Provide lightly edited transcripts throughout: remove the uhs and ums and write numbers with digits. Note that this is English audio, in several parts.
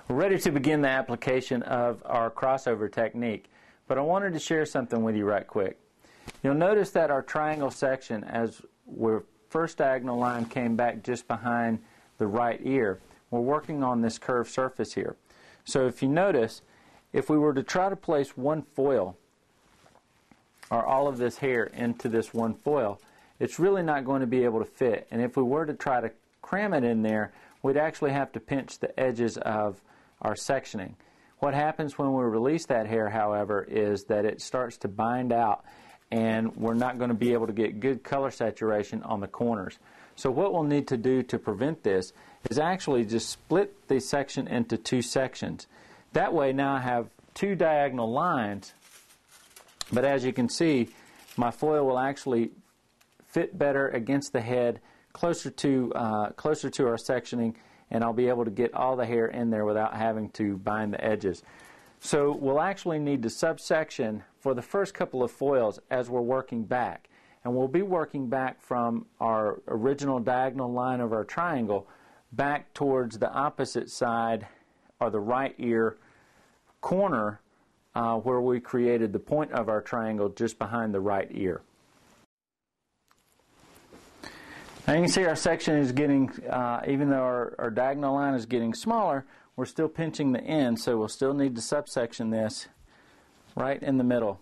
We're ready to begin the application of our crossover technique, but I wanted to share something with you right quick. You'll notice that our triangle section, as our first diagonal line came back just behind the right ear, we're working on this curved surface here. So if you notice, if we were to try to place one foil, or all of this hair into this one foil, it's really not going to be able to fit. And if we were to try to cram it in there, we'd actually have to pinch the edges of our sectioning. What happens when we release that hair, however, is that it starts to bind out and we're not going to be able to get good color saturation on the corners. So what we'll need to do to prevent this is actually just split the section into two sections. That way now I have two diagonal lines, but as you can see, my foil will actually fit better against the head, closer to our sectioning, and I'll be able to get all the hair in there without having to bind the edges. So we'll actually need to subsection for the first couple of foils as we're working back. And we'll be working back from our original diagonal line of our triangle back towards the opposite side, or the right ear corner, where we created the point of our triangle just behind the right ear. Now you can see our section is getting, even though our diagonal line is getting smaller, we're still pinching the end, so we'll still need to subsection this right in the middle.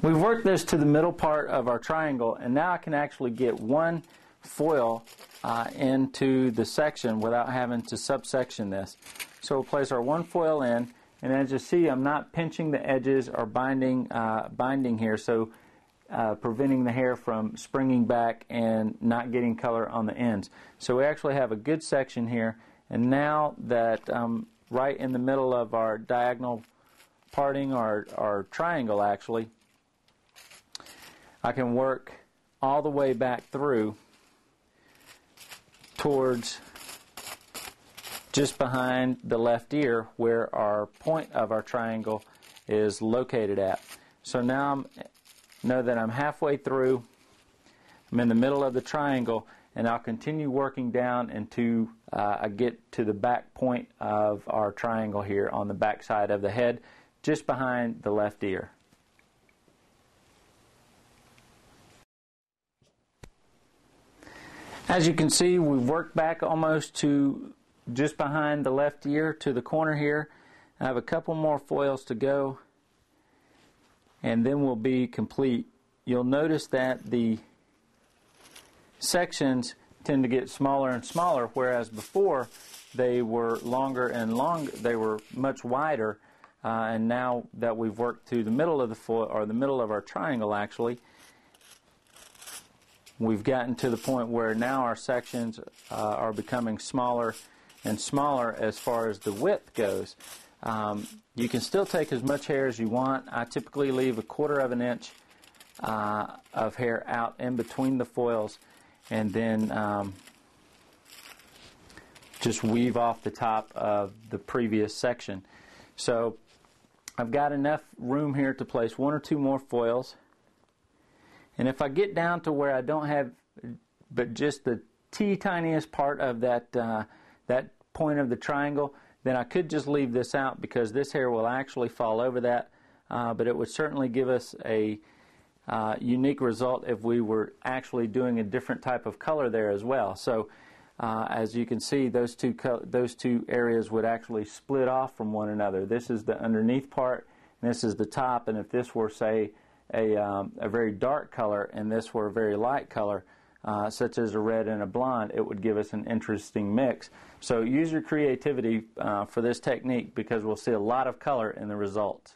We've worked this to the middle part of our triangle, and now I can actually get one foil into the section without having to subsection this. So we'll place our one foil in, and as you see, I'm not pinching the edges or binding here, so preventing the hair from springing back and not getting color on the ends. So we actually have a good section here, and now that right in the middle of our diagonal parting, our triangle actually, I can work all the way back through towards just behind the left ear where our point of our triangle is located at. So now know that I'm halfway through, I'm in the middle of the triangle, and I'll continue working down until I get to the back point of our triangle here on the back side of the head, just behind the left ear. As you can see, we've worked back almost to just behind the left ear to the corner here. I have a couple more foils to go, and then we'll be complete. You'll notice that the sections tend to get smaller and smaller, whereas before they were longer and longer. They were much wider, and now that we've worked to the middle of the foil, or the middle of our triangle actually, we've gotten to the point where now our sections are becoming smaller and smaller as far as the width goes. You can still take as much hair as you want. I typically leave 1/4 of an inch of hair out in between the foils, and then just weave off the top of the previous section. So I've got enough room here to place 1 or 2 more foils. And if I get down to where I don't have but just the tiniest part of that point of the triangle, then I could just leave this out because this hair will actually fall over that, but it would certainly give us a unique result if we were actually doing a different type of color there as well. So as you can see, those two areas would actually split off from one another. This is the underneath part, and this is the top, and if this were, say, a very dark color and this were a very light color, such as a red and a blonde, it would give us an interesting mix. So use your creativity for this technique, because we'll see a lot of color in the results.